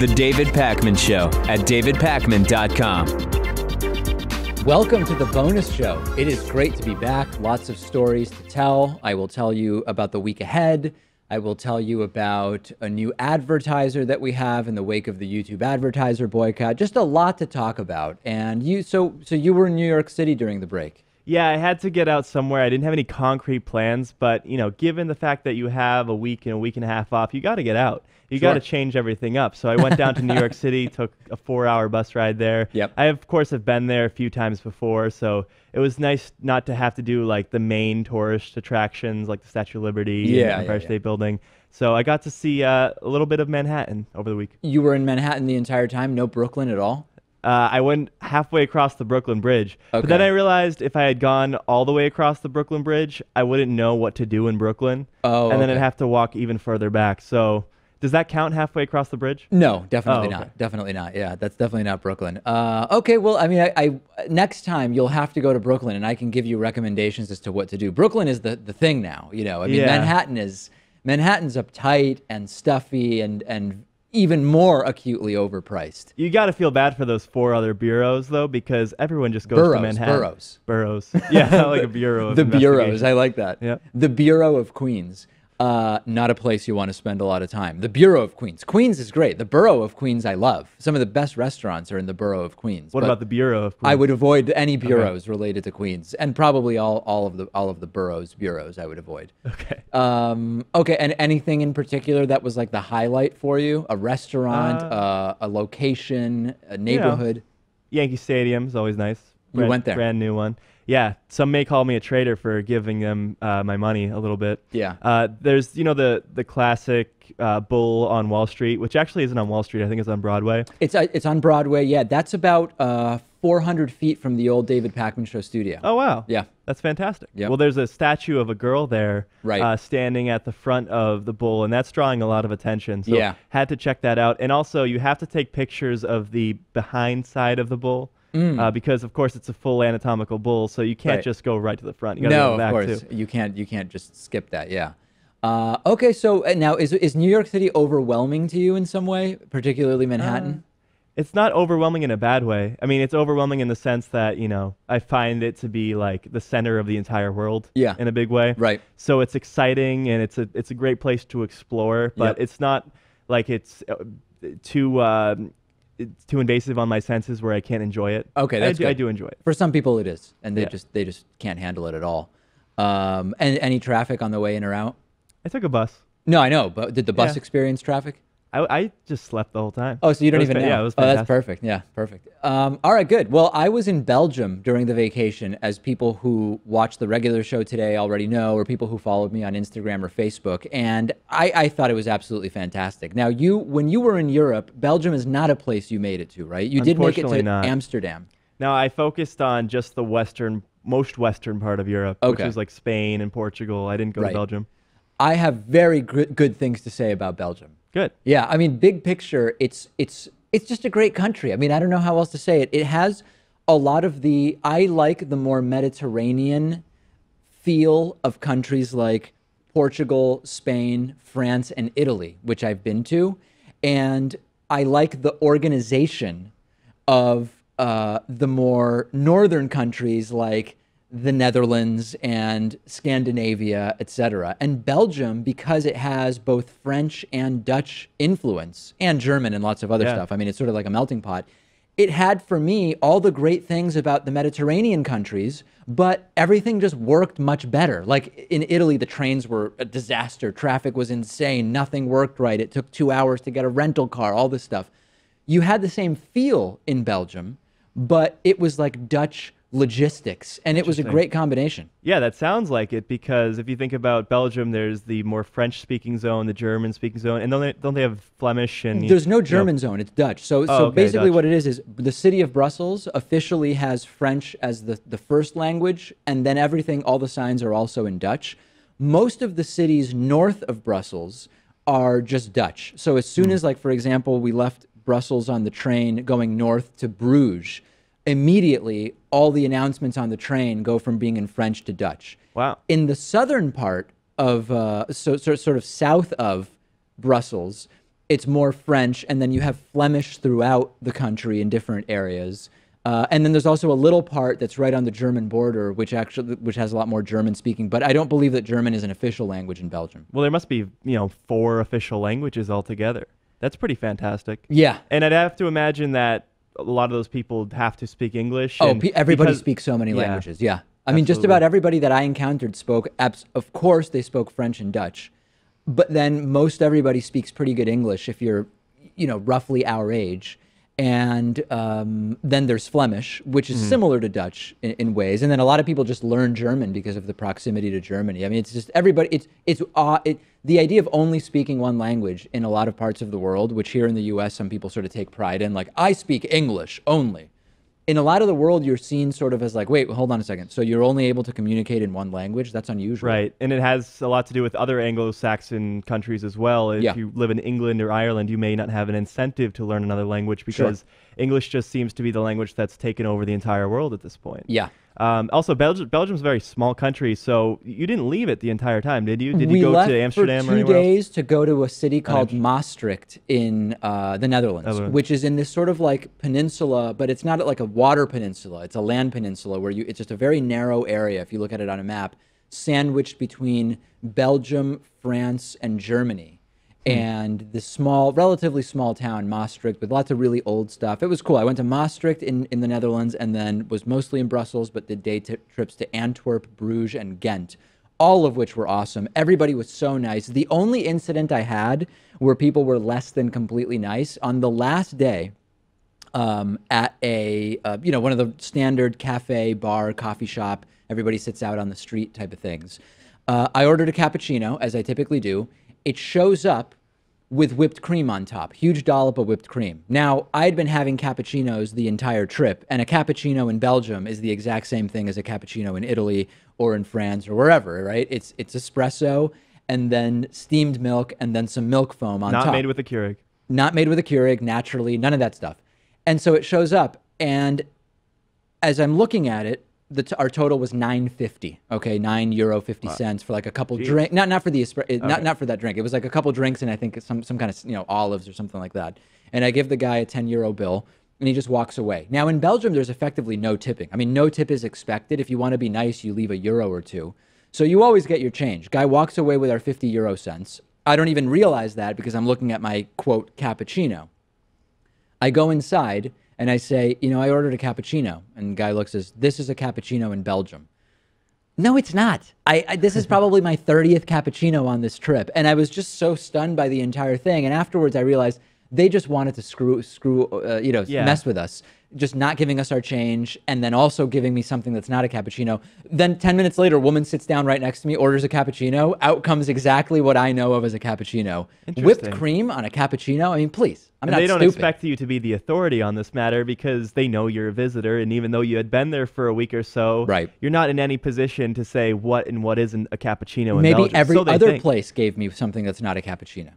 The David Pakman Show at davidpakman.com. Welcome to the bonus show. It is great to be back. Lots of stories to tell. I will tell you about the week ahead. I will tell you about a new advertiser that we have in the wake of the YouTube advertiser boycott. Just a lot to talk about. And so you were in New York City during the break. Yeah, I had to get out somewhere. I didn't have any concrete plans, but given the fact that you have a week and a half off, you got to get out. You got to change everything up. So I went down to New York City, took a 4-hour bus ride there. Yep. I, of course, have been there a few times before, so it was nice not to have to do like the main tourist attractions like the Statue of Liberty and the Empire State Building. So I got to see a little bit of Manhattan over the week. You were in Manhattan the entire time? No Brooklyn at all? I went halfway across the Brooklyn Bridge, but then I realized if I had gone all the way across the Brooklyn Bridge, I wouldn't know what to do in Brooklyn, and then I'd have to walk even further back. So does that count halfway across the bridge? No, definitely not. Definitely not. Yeah, that's definitely not Brooklyn. Okay, well, I mean, I next time you'll have to go to Brooklyn, and I can give you recommendations as to what to do. Brooklyn is the thing now. I mean, Manhattan's uptight and stuffy and even more acutely overpriced. You got to feel bad for those 4 other bureaus, though, because everyone just goes to Manhattan. Boroughs. Yeah, like a bureau of the bureaus. I like that. Yeah. The Bureau of Queens. Not a place you want to spend a lot of time. The Bureau of Queens. Queens is great. The Borough of Queens I love. Some of the best restaurants are in the Borough of Queens. What about the Bureau of Queens? I would avoid any bureaus related to Queens, and probably all of the boroughs bureaus I would avoid. Okay. Okay, and anything in particular that was like the highlight for you? A restaurant, a location, a neighborhood? Yankee Stadium is always nice. You went there. Brand new one. Yeah, some may call me a traitor for giving them my money a little bit. Yeah. There's, the classic Bull on Wall Street, which actually isn't on Wall Street. I think it's on Broadway. It's on Broadway. Yeah, that's about 400 feet from the old David Pakman Show studio. Oh, wow. Yeah. That's fantastic. Yep. Well, there's a statue of a girl there standing at the front of the bull, and that's drawing a lot of attention. So had to check that out. And also, you have to take pictures of the behind side of the bull. Because of course it's a full anatomical bull, so you can't just go right to the front. You gotta go back of course too. You can't just skip that. Yeah. Okay, so now is New York City overwhelming to you in some way, particularly Manhattan? It's not overwhelming in a bad way. I mean, it's overwhelming in the sense that I find it to be like the center of the entire world. Yeah. In a big way. Right. So it's exciting and it's a great place to explore, but it's not like it's too invasive on my senses where I can't enjoy it. Okay, that's good. I do enjoy it. For some people it is, and they just can't handle it at all. And any traffic on the way in or out? I took a bus. No, I know, but did the bus experience traffic? I just slept the whole time. Oh, so you don't even know? Yeah, it was fantastic. Oh, that's perfect. Yeah, perfect. All right, good. Well, I was in Belgium during the vacation, as people who watch the regular show today already know, or people who followed me on Instagram or Facebook, and I thought it was absolutely fantastic. Now, when you were in Europe, Belgium is not a place you made it to, right? You did make it to Amsterdam. No, I focused on just the most western part of Europe, which is like Spain and Portugal. I didn't go to Belgium. I have very good things to say about Belgium. Good. Yeah, I mean, big picture, it's just a great country. I mean, I don't know how else to say it. It has a lot of I like the more Mediterranean feel of countries like Portugal, Spain, France, and Italy, which I've been to. And I like the organization of the more northern countries like the Netherlands and Scandinavia, etc. And Belgium, because it has both French and Dutch influence, and German and lots of other stuff. I mean, it's sort of like a melting pot. It had, for me, all the great things about the Mediterranean countries, but everything just worked much better. Like in Italy, the trains were a disaster. Traffic was insane. Nothing worked right. It took 2 hours to get a rental car, all this stuff. You had the same feel in Belgium, but it was like Dutch logistics, and it was a great combination. Yeah, that sounds like it, because if you think about Belgium, there's the more French-speaking zone, the German-speaking zone, and don't they have Flemish? And there's no German zone; it's Dutch. So basically, Dutch. What it is the city of Brussels officially has French as the first language, and then everything, all the signs are also in Dutch. Most of the cities north of Brussels are just Dutch. So as soon as, like, for example, we left Brussels on the train going north to Bruges, immediately all the announcements on the train go from being in French to Dutch. Wow. In the southern part of, sort of south of Brussels, it's more French, and then you have Flemish throughout the country in different areas. And then there's also a little part that's right on the German border, which has a lot more German speaking. But I don't believe that German is an official language in Belgium. Well, there must be 4 official languages altogether. That's pretty fantastic. Yeah. And I'd have to imagine that a lot of those people have to speak English. Oh, everybody speaks so many languages. Yeah. I mean, just about everybody that I encountered spoke, of course, they spoke French and Dutch. But then most everybody speaks pretty good English if you're, roughly our age. And then there's Flemish, which is similar to Dutch in ways. And then a lot of people just learn German because of the proximity to Germany. I mean, it's just everybody, the idea of only speaking one language in a lot of parts of the world, which here in the US, some people sort of take pride in, like, I speak English only. In a lot of the world, you're seen sort of as like, wait, hold on a second. So you're only able to communicate in one language? That's unusual. Right. And it has a lot to do with other Anglo-Saxon countries as well. If you live in England or Ireland, you may not have an incentive to learn another language because English just seems to be the language that's taken over the entire world at this point. Yeah. Also, Belgium's a very small country, so you didn't leave it the entire time, did you? Did you go to Amsterdam or anywhere else? We left for 2 days to go to a city called Maastricht in the Netherlands, which is in this sort of like peninsula, but it's not like a water peninsula. It's a land peninsula where it's just a very narrow area, if you look at it on a map, sandwiched between Belgium, France, and Germany. And this relatively small town, Maastricht, with lots of really old stuff. It was cool. I went to Maastricht in the Netherlands and then was mostly in Brussels, but did day trips to Antwerp, Bruges, and Ghent, all of which were awesome. Everybody was so nice. The only incident I had where people were less than completely nice, on the last day at one of the standard cafe, bar, coffee shop, everybody sits out on the street type of things. I ordered a cappuccino, as I typically do. It shows up with whipped cream on top, huge dollop of whipped cream. Now, I'd been having cappuccinos the entire trip, and a cappuccino in Belgium is the exact same thing as a cappuccino in Italy or in France or wherever, right? It's espresso and then steamed milk and then some milk foam on top. Not made with a Keurig. Not made with a Keurig, naturally, none of that stuff. And so it shows up, and as I'm looking at it, our total was €9.50. Okay, €9.50 for like a couple drinks. Not for the not for that drink. It was like a couple drinks and I think some kind of olives or something like that. And I give the guy a €10 bill, and he just walks away. Now in Belgium, there's effectively no tipping. I mean, no tip is expected. If you want to be nice, you leave €1 or €2. So you always get your change. Guy walks away with our 50 euro cents. I don't even realize that because I'm looking at my quote cappuccino. I go inside. And I say, I ordered a cappuccino. And the guy looks and says, this is a cappuccino in Belgium. No, it's not. This is probably my 30th cappuccino on this trip. And I was just so stunned by the entire thing. And afterwards, I realized they just wanted to mess with us. Just not giving us our change and then also giving me something that's not a cappuccino. Then 10 minutes later, a woman sits down right next to me, orders a cappuccino. Out comes exactly what I know of as a cappuccino. Whipped cream on a cappuccino? I mean, please. I'm not stupid. They don't expect you to be the authority on this matter because they know you're a visitor. And even though you had been there for a week or so, you're not in any position to say what and what isn't a cappuccino in Belgium. Maybe every other place gave me something that's not a cappuccino.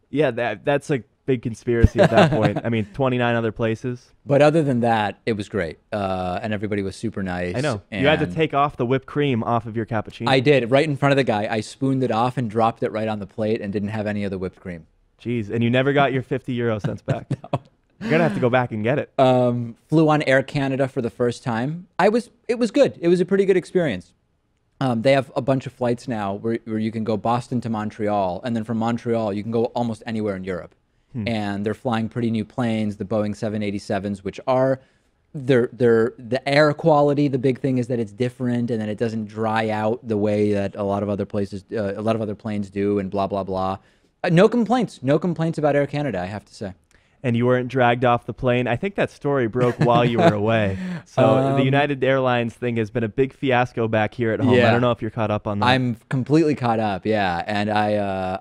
Yeah, that's a big conspiracy at that point. I mean, 29 other places. But other than that, it was great. And everybody was super nice. I know. You had to take off the whipped cream off of your cappuccino. I did, right in front of the guy. I spooned it off and dropped it right on the plate and didn't have any of the whipped cream. Jeez, and you never got your 50 euro cents back. No. You're going to have to go back and get it. Flew on Air Canada for the first time. It was good. It was a pretty good experience. They have a bunch of flights now where you can go Boston to Montreal, and then from Montreal, you can go almost anywhere in Europe. And they're flying pretty new planes, the Boeing 787s, which are the air quality. The big thing is that it's different and that it doesn't dry out the way that a lot of other planes do, and blah blah blah. No complaints about Air Canada, I have to say. And you weren't dragged off the plane. I think that story broke while you were away. So the United Airlines thing has been a big fiasco back here at home. I don't know if you're caught up on that. I'm completely caught up, yeah. And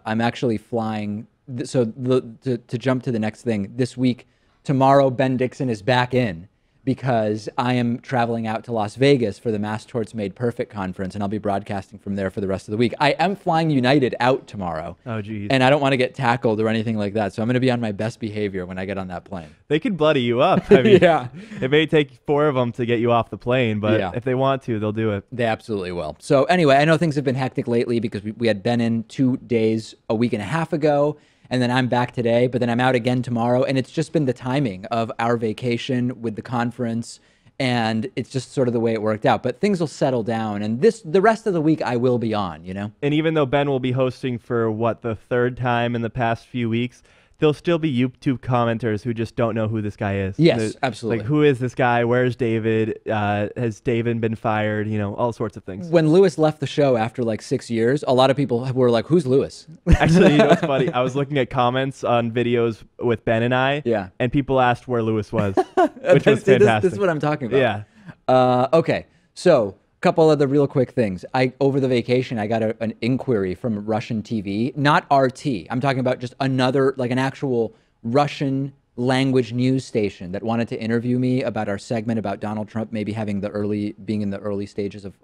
I'm actually flying. So to jump to the next thing, this week, tomorrow, Ben Dixon is back in because I am traveling out to Las Vegas for the Mass Torts Made Perfect conference, and I'll be broadcasting from there for the rest of the week. I am flying United out tomorrow. Oh, geez. And I don't want to get tackled or anything like that, so I'm going to be on my best behavior when I get on that plane. They could bloody you up. I mean, yeah. It may take 4 of them to get you off the plane, but if they want to, they'll do it. They absolutely will. So anyway, I know things have been hectic lately because we had Ben in 2 days a week and a half ago, and then I'm back today, but then I'm out again tomorrow. And it's just been the timing of our vacation with the conference, and it's just sort of the way it worked out. But things will settle down, and the rest of the week I will be on, you know? And even though Ben will be hosting for, the third time in the past few weeks, there'll still be YouTube commenters who just don't know who this guy is. Yes, absolutely. Like, who is this guy? Where's David? Has David been fired? You know, all sorts of things. When Lewis left the show after like 6 years, a lot of people were like, who's Lewis? Actually, you know what's funny? I was looking at comments on videos with Ben and I, and people asked where Lewis was, which was fantastic. This is what I'm talking about. Yeah. Okay, so a couple other real quick things. Over the vacation, I got an inquiry from Russian TV, not RT. I'm talking about just another, like an actual Russian language news station that wanted to interview me about our segment about Donald Trump maybe being in the early stages of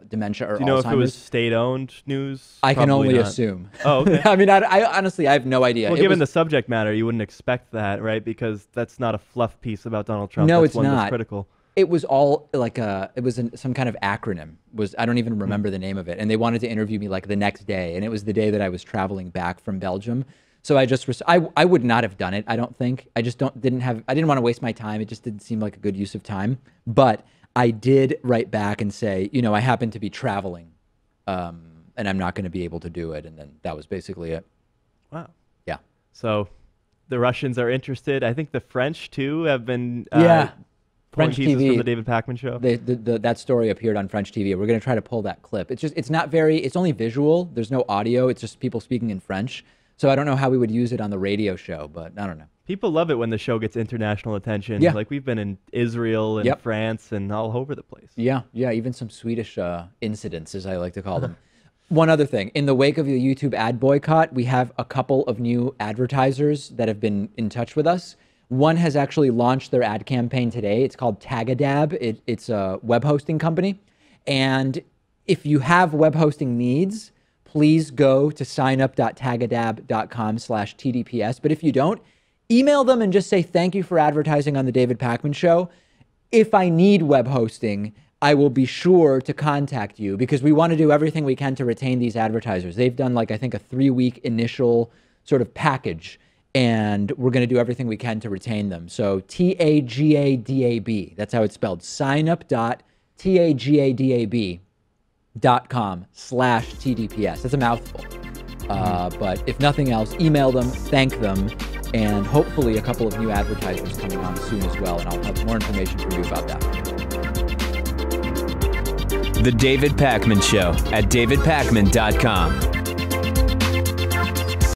dementia or Alzheimer's. Do you know if it was state-owned news? I can only not. assume. Oh, okay. I mean, I honestly, I have no idea. Well, given the subject matter, you wouldn't expect that, right? Because that's not a fluff piece about Donald Trump. No, that's it's one not. That's critical. It was all like some kind of acronym. I don't even remember the name of it. And they wanted to interview me like the next day. And it was the day that I was traveling back from Belgium. So I would not have done it, I don't think. I just didn't want to waste my time. It just didn't seem like a good use of time. But I did write back and say, you know, I happen to be traveling and I'm not going to be able to do it. And then that was basically it. Wow. Yeah. So the Russians are interested. I think the French too have been French TV from the David Pakman show. That story appeared on French TV. We're going to try to pull that clip. It's only visual. There's no audio. It's just people speaking in French. So I don't know how we would use it on the radio show, but I don't know. People love it when the show gets international attention. Yeah. Like we've been in Israel and France and all over the place. Yeah, even some Swedish incidents, as I like to call them. One other thing, in the wake of the YouTube ad boycott, we have a couple of new advertisers that have been in touch with us. One has actually launched their ad campaign today. It's called Tagadab. It's a web hosting company. And if you have web hosting needs, please go to signup.tagadab.com/TDPS. But if you don't, email them and just say thank you for advertising on the David Pakman Show. If I need web hosting, I will be sure to contact you because we want to do everything we can to retain these advertisers. They've done I think a 3-week initial sort of package, and we're going to do everything we can to retain them. So TAGADAB, that's how it's spelled. signup.tagadab.com/TDPS. That's a mouthful. But if nothing else, email them, thank them, and hopefully a couple of new advertisers coming on soon as well. And I'll have more information for you about that. The David Pakman Show at davidpakman.com.